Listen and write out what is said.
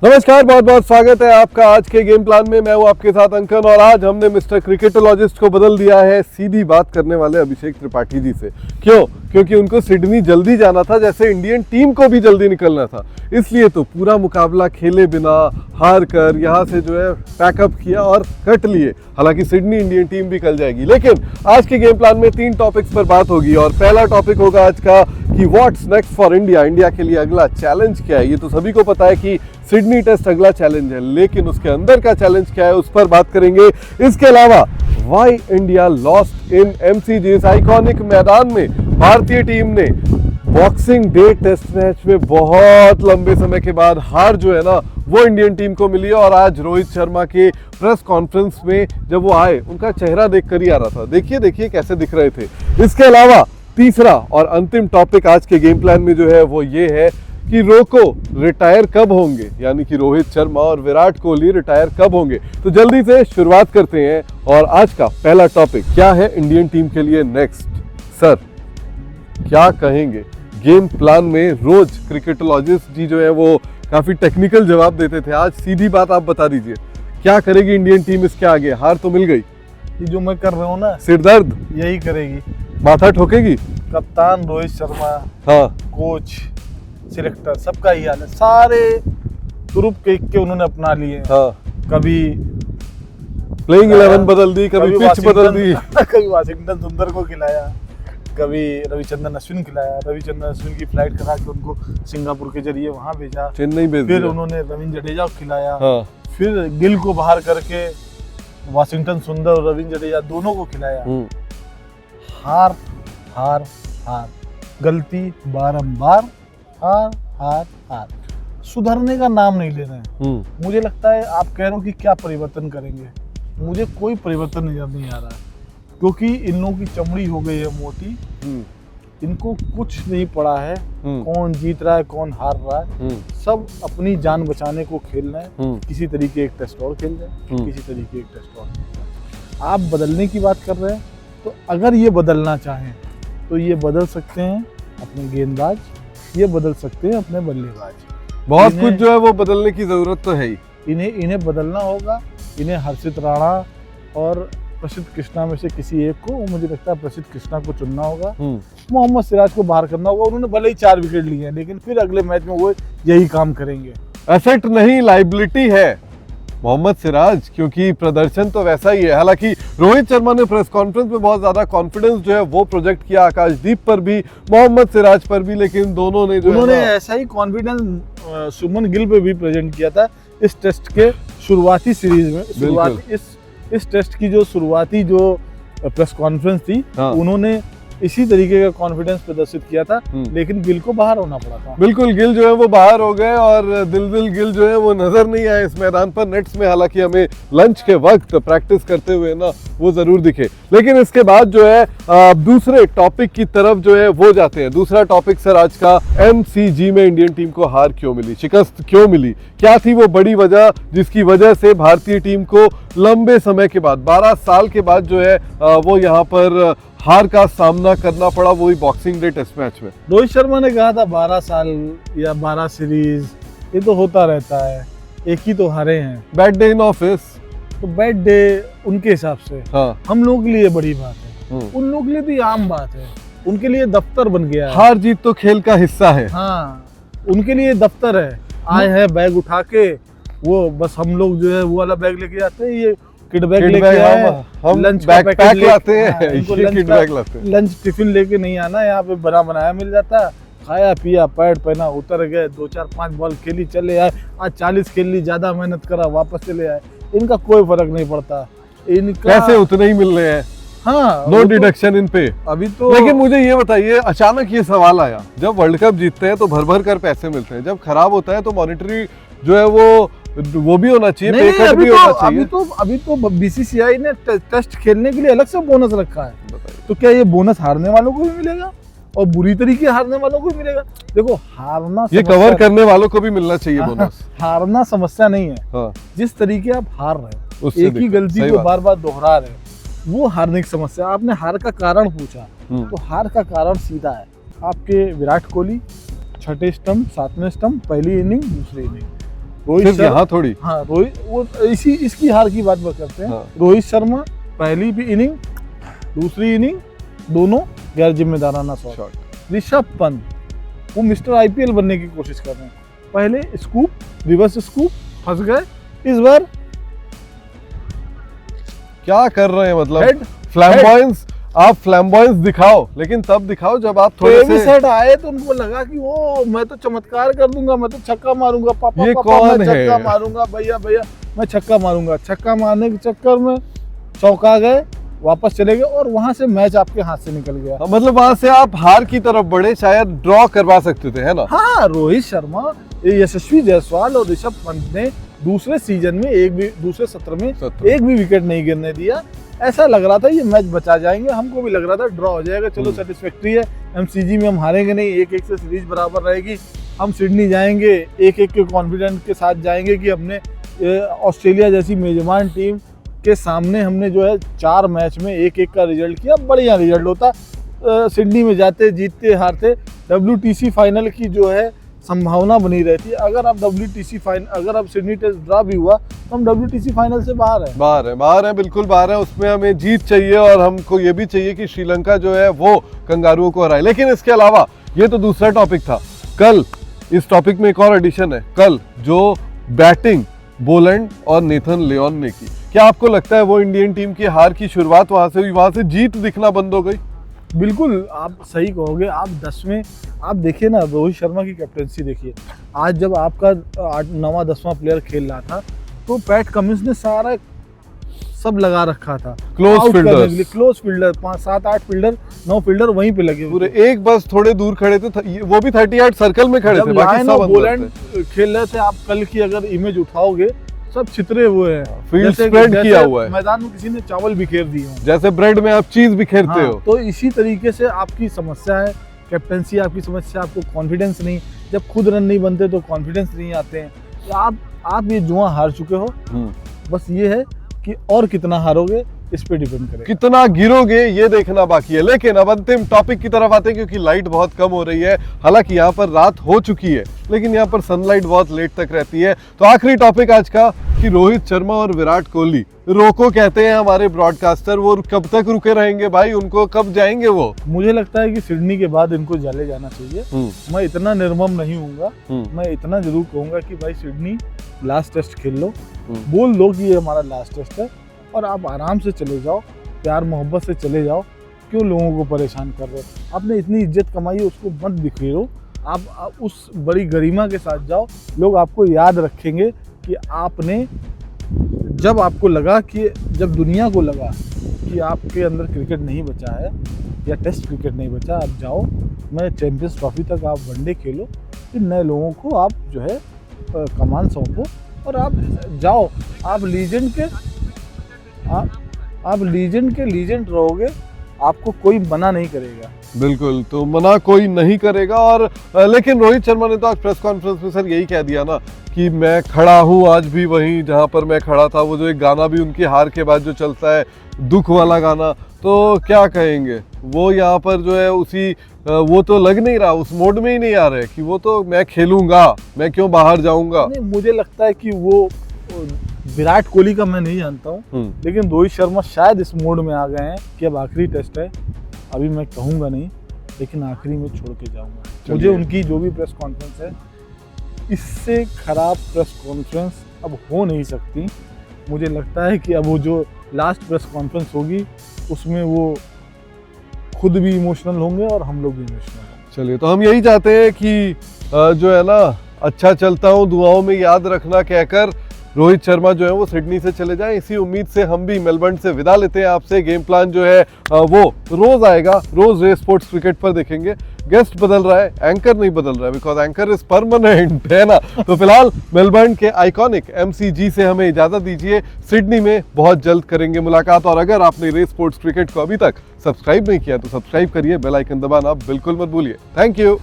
नमस्कार, बहुत बहुत स्वागत है आपका आज के गेम प्लान में। मैं हूं आपके साथ अंकन और आज हमने मिस्टर क्रिकेटोलॉजिस्ट को बदल दिया है सीधी बात करने वाले अभिषेक त्रिपाठी जी से। क्यों? क्योंकि उनको सिडनी जल्दी जाना था, जैसे इंडियन टीम को भी जल्दी निकलना था। इसलिए तो पूरा मुकाबला खेले बिना हार कर यहाँ से जो है पैकअप किया और कट लिए। हालांकि सिडनी इंडियन टीम भी कल जाएगी, लेकिन आज के गेम प्लान में 3 टॉपिक्स पर बात होगी और पहला टॉपिक होगा आज का कि what's next for India. India के लिए अगला चैलेंज क्या है। ये तो सभी को पता है कि सिडनी टेस्ट अगला चैलेंज है, लेकिन उसके अंदर का चैलेंज क्या है उस पर बात करेंगे। इसके अलावा why India lost in MCG, इस आइकॉनिक मैदान में भारतीय टीम ने बॉक्सिंग डे टेस्ट मैच में बहुत लंबे समय के बाद हार जो है ना वो इंडियन टीम को मिली है। और आज रोहित शर्मा के प्रेस कॉन्फ्रेंस में जब वो आए, उनका चेहरा देखकर ही आ रहा था। देखिए कैसे दिख रहे थे। इसके अलावा तीसरा और अंतिम टॉपिक आज के गेम प्लान में जो है वो ये है कि रोको रिटायर कब होंगे, यानी कि रोहित शर्मा और विराट कोहली रिटायर कब होंगे। तो जल्दी से शुरुआत करते हैं और आज का पहला टॉपिक क्या है इंडियन टीम के लिए नेक्स्ट। सर क्या कहेंगे? गेम प्लान में रोज क्रिकेटोलॉजिस्ट जी जो है वो काफी टेक्निकल जवाब देते थे, आज सीधी बात आप बता दीजिए, क्या करेगी इंडियन टीम इसके आगे? हार तो मिल गई, ये जो मैं कर रहा हूँ ना, सिर दर्द यही करेगी, माथा ठोकेगी। कप्तान रोहित शर्मा, हाँ, कोच, सिलेक्टर, सबका ही हाल है। सारे तुरुप के उन्होंने अपना लिए। हाँ, कभी प्लेइंग 11 बदल दी, कभी पिच बदल दी, कभी वाशिंगटन सुंदर को खिलाया, कभी रविचंद्रन अश्विन खिलाया। रविचंद्रन अश्विन की फ्लाइट करा के उनको सिंगापुर के जरिए वहां भेजा, चेन्नई भेज फिर दिया। उन्होंने रविंद्र जडेजा को खिलाया। हाँ, फिर गिल को बाहर करके वाशिंगटन सुंदर और रविंद्र जडेजा दोनों को खिलाया। हार हार हार, गलती बारंबार, हार हार हार, सुधरने का नाम नहीं ले रहे हैं। मुझे लगता है आप कह रहे हो कि क्या परिवर्तन करेंगे, मुझे कोई परिवर्तन नजर नहीं आ रहा है, क्योंकि इन लोगों की चमड़ी हो गई है मोटी। इनको कुछ नहीं पड़ा है कौन जीत रहा है कौन हार रहा है। सब अपनी जान बचाने को खेल रहे हैं। किसी तरीके एक टेस्ट और खेल रहे हैं, किसी तरीके एक टेस्ट और खेल रहे हैं। आप बदलने की बात कर रहे हैं, तो अगर ये बदलना चाहें तो ये बदल सकते हैं अपने गेंदबाज, ये बदल सकते हैं अपने बल्लेबाज। बहुत कुछ जो है वो बदलने की जरूरत तो है ही। इन्हें बदलना होगा। इन्हें हर्षित राणा और प्रसिद्ध कृष्णा में से किसी एक को, मुझे लगता है प्रसिद्ध कृष्णा को चुनना होगा। मोहम्मद सिराज को बाहर करना होगा। उन्होंने भले ही 4 विकेट लिए हैं, लेकिन फिर अगले मैच में वो यही काम करेंगे। एसेट नहीं, लाइबिलिटी है मोहम्मद सिराज, क्योंकि प्रदर्शन तो वैसा ही है। हालांकि रोहित शर्मा ने प्रेस कॉन्फ्रेंस में बहुत ज्यादा कॉन्फिडेंस जो है वो प्रोजेक्ट किया आकाशदीप पर भी, मोहम्मद सिराज पर भी, लेकिन दोनों ने उन्होंने ऐसा ही कॉन्फिडेंस सुमन गिल पे भी प्रेजेंट किया था इस टेस्ट के शुरुआती सीरीज में। इस टेस्ट की जो शुरुआती जो प्रेस कॉन्फ्रेंस थी, उन्होंने इसी तरीके का कॉन्फिडेंस प्रदर्शित किया था, लेकिन गिल को बाहर होना पड़ा था। बिल्कुल, गिल जो है वो बाहर हो गए और दिल गिल जो है वो नजर नहीं आए इस मैदान पर नेट्स में। हालांकि हमें लंच के वक्त प्रैक्टिस करते हुए ना वो जरूर दिखे। लेकिन इसके बाद जो है दूसरे टॉपिक की तरफ जो है वो जाते हैं। दूसरा टॉपिक सर आज का, एमसीजी में इंडियन टीम को हार क्यों मिली, शिकस्त क्यों मिली, क्या थी वो बड़ी वजह जिसकी वजह से भारतीय टीम को लंबे समय के बाद, 12 साल के बाद जो है वो यहाँ पर हार का सामना करना पड़ा, वही बॉक्सिंग डे टेस्ट मैच में। रोहित शर्मा ने कहा था 12 साल या 12 सीरीज, ये तो होता रहता है, एक ही तो हारे हैं। बैड डे इन ऑफिस, तो बैड डे उनके हिसाब से, हाँ, हम लोगों के लिए बड़ी बात है, उन लोगों के लिए भी आम बात है। उनके लिए दफ्तर बन गया है। हार जीत तो खेल का हिस्सा है। हाँ, उनके लिए दफ्तर है। आए हैं बैग उठा के, वो बस हम लोग जो है वो वाला बैग लेके जाते हैं, ये किड बैग लेके आए, हम लंच बैग पैक लाते हैं, ये किड बैग लाते हैं। लंच टिफिन लेके नहीं आना, यहाँ पे बना बनाया मिल जाता है, खाया पिया, पैड पहना, उतर गए, 2 4 5 बॉल खेली, चले आए। आज 40 खेल ली, ज्यादा मेहनत करा, वापस चले आए। इनका कोई फर्क नहीं पड़ता। इनका पैसे उतने ही मिल रहे हैं। हाँ, नो डिडक्शन इन पे अभी तो। लेकिन मुझे ये बताइए, अचानक ये सवाल आया, जब वर्ल्ड कप जीतते हैं तो भर भर कर पैसे मिलते हैं, जब खराब होता है तो मॉनिटरी जो है वो भी होना चाहिए, पे कट भी होना चाहिए। अभी तो बीसीसीआई ने टेस्ट खेलने के लिए अलग से बोनस रखा है। तो क्या ये बोनस हारने वालों को भी मिलेगा और बुरी तरीके हारने वालों को भी मिलेगा? देखो, हारना, ये कवर करने वालों को भी मिलना चाहिए बोनस। हारना समस्या नहीं है। हाँ, जिस तरीके आप हार रहे हो, एक ही गलती को बार बार दोहरा रहे हो, वो हारने की समस्या। आपने हार का कारण पूछा, तो हार का कारण सीधा है। आपके विराट कोहली 6ठे स्टंप, 7वें स्टंप, पहली इनिंग, दूसरी इनिंग, सिर्फ यहाँ थोड़ी। हाँ रोहित, वो इसकी हार की बात करते हैं। हाँ। रोहित शर्मा पहली भी इनिंग, दूसरी इनिंग दोनों गैर जिम्मेदाराना शॉट। ऋषभ पंत वो मिस्टर आईपीएल बनने की कोशिश कर रहे हैं, पहले स्कूप, रिवर्स स्कूप, फंस गए। इस बार क्या कर रहे हैं, मतलब हेड फ्लैम्बॉयंस, आप फ्लैम्बॉयंस दिखाओ, लेकिन तब दिखाओ जब आप थोड़े से सेट आए तो उनको लगा कि वो मैं तो चमत्कार कर दूंगा, मैं तो छक्का मारूंगा, पापा ये पापा कौन मैं है? छक्का मारूंगा, भैया भैया मैं छक्का मारूंगा। छक्का मारने के चक्कर में चौंका गए, वापस चले गए और वहां से मैच आपके हाथ से निकल गया। मतलब वहां से आप हार की तरफ बढ़े, शायद ड्रॉ करवा सकते थे, है ना? हाँ, रोहित शर्मा, यशस्वी जायसवाल और ऋषभ पंत ने दूसरे सीजन में दूसरे सत्र में एक भी विकेट नहीं गिरने दिया। ऐसा लग रहा था ये मैच बचा जाएंगे, हमको भी लग रहा था ड्रॉ हो जाएगा, चलो सेटिस्फैक्ट्री है, एमसीजी में हम हारेंगे नहीं, 1-1 से सीरीज बराबर रहेगी, हम सिडनी जाएंगे 1-1 के कॉन्फिडेंस के साथ जाएंगे कि हमने ऑस्ट्रेलिया जैसी मेजबान टीम के सामने हमने जो है 4 मैच में 1-1 का रिजल्ट किया, बढ़िया रिजल्ट होता। सिडनी में जाते, जीतते हारते, WTC फाइनल की जो है संभावना बनी रहती है। अगर आप अगर आप सिडनी टेस्ट ड्रा भी हुआ तो हम WTC फाइनल से बाहर है, बिल्कुल बाहर है। उसमें हमें जीत चाहिए और हमको ये भी चाहिए कि श्रीलंका जो है वो कंगारुओं को हराए। लेकिन इसके अलावा ये तो दूसरा टॉपिक था, कल इस टॉपिक में एक और एडिशन है। कल जो बैटिंग बोलैंड और नेथन लियोन ने की, क्या आपको लगता है वो इंडियन टीम की हार की शुरुआत वहां से हुई, वहां से जीत दिखना बंद हो गई? बिल्कुल, आप सही कहोगे। आप 10वें, आप देखिए ना, रोहित शर्मा की कैप्टनसी देखिए। आज जब आपका 9वां 10वां प्लेयर खेल रहा था तो पैट कमिंस ने सारा सब लगा रखा था, क्लोज फील्डर 5-7-8 फील्डर, 9 फील्डर वहीं पे लगे पूरे, एक बस थोड़े दूर खड़े थे, वो भी 38 सर्कल में खड़े थे, बाकी सब बोलैंड खेल रहे थे। आप कल की अगर इमेज उठाओगे सब छितरे हुए हैं, फील्ड स्प्रेड किया हुआ है, मैदान में किसी ने चावल बिखेर दिए हो, जैसे ब्रेड में आप चीज बिखेरते हाँ, हो। तो इसी तरीके से आपकी समस्या है कैप्टनसी, आपकी समस्या, आपको कॉन्फिडेंस नहीं, जब खुद रन नहीं बनते तो कॉन्फिडेंस नहीं आते हैं। तो आप ये जुआ हार चुके हो, बस ये है कि और कितना हारोगे इस पे डिपेंड करेगा, कितना गिरोगे ये देखना बाकी है। लेकिन अब अंतिम टॉपिक की तरफ आते हैं, क्योंकि लाइट बहुत कम हो रही है। हालांकि यहाँ पर रात हो चुकी है, लेकिन यहाँ पर सनलाइट बहुत लेट तक रहती है। तो आखिरी टॉपिक आज का कि रोहित शर्मा और विराट कोहली, रोको कहते हैं हमारे ब्रॉडकास्टर, वो कब तक रुके रहेंगे भाई, उनको कब जाएंगे वो? मुझे लगता है कि सिडनी के बाद इनको चले जाना चाहिए। मैं इतना निर्मम नहीं हूँगा, मैं इतना जरूर कहूंगा कि भाई सिडनी लास्ट टेस्ट खेल लो, बोल दो कि ये हमारा लास्ट टेस्ट है और आप आराम से चले जाओ, प्यार मोहब्बत से चले जाओ। क्यों लोगों को परेशान कर रहे हो? आपने इतनी इज्जत कमाई है, उसको मत बिखेरो। आप उस बड़ी गरिमा के साथ जाओ, लोग आपको याद रखेंगे कि आपने, जब आपको लगा कि, जब दुनिया को लगा कि आपके अंदर क्रिकेट नहीं बचा है या टेस्ट क्रिकेट नहीं बचा, आप जाओ, मैं चैंपियंस ट्रॉफी तक आप वनडे खेलो, फिर नए लोगों को आप जो है कमान सौंपो और आप जाओ। आप लीजेंड के लीजेंड रहोगे, आपको कोई मना नहीं करेगा। बिल्कुल, तो मना कोई नहीं करेगा। और लेकिन रोहित शर्मा ने तो आज प्रेस कॉन्फ्रेंस में सर यही कह दिया ना कि मैं खड़ा हूँ आज भी वहीं जहाँ पर मैं खड़ा था। वो जो एक गाना भी उनकी हार के बाद जो चलता है, दुख वाला गाना, तो क्या कहेंगे वो यहाँ पर जो है उसी, वो तो लग नहीं रहा, उस मोड में ही नहीं आ रहे कि वो तो मैं खेलूंगा, मैं क्यों बाहर जाऊंगा। नहीं, मुझे लगता है कि वो विराट कोहली का मैं नहीं जानता हूँ, लेकिन रोहित शर्मा शायद इस मोड में आ गए हैं कि अब आखिरी टेस्ट है, अभी मैं कहूँगा नहीं, लेकिन आखिरी में छोड़ के जाऊँगा। मुझे उनकी जो भी प्रेस कॉन्फ्रेंस है, इससे खराब प्रेस कॉन्फ्रेंस अब हो नहीं सकती। मुझे लगता है कि अब वो जो लास्ट प्रेस कॉन्फ्रेंस होगी उसमें वो खुद भी इमोशनल होंगे और हम लोग भी इमोशनल होंगे। चलिए, तो हम यही चाहते हैं कि जो है ना, अच्छा चलता हूँ, दुआओं में याद रखना कहकर रोहित शर्मा जो है वो सिडनी से चले जाएं। इसी उम्मीद से हम भी मेलबर्न से विदा लेते हैं आपसे। गेम प्लान जो है वो रोज आएगा, रोज रे स्पोर्ट्स क्रिकेट पर देखेंगे। गेस्ट बदल रहा है, एंकर नहीं बदल रहा है, बिकॉज एंकर इज परमानेंट, है ना। तो फिलहाल मेलबर्न के आइकॉनिक MCG से हमें इजाजत दीजिए। सिडनी में बहुत जल्द करेंगे मुलाकात। और अगर आपने रे स्पोर्ट्स क्रिकेट को अभी तक सब्सक्राइब नहीं किया तो सब्सक्राइब करिए, बेल आइकन दबाना बिल्कुल मत भूलिए। Thank you.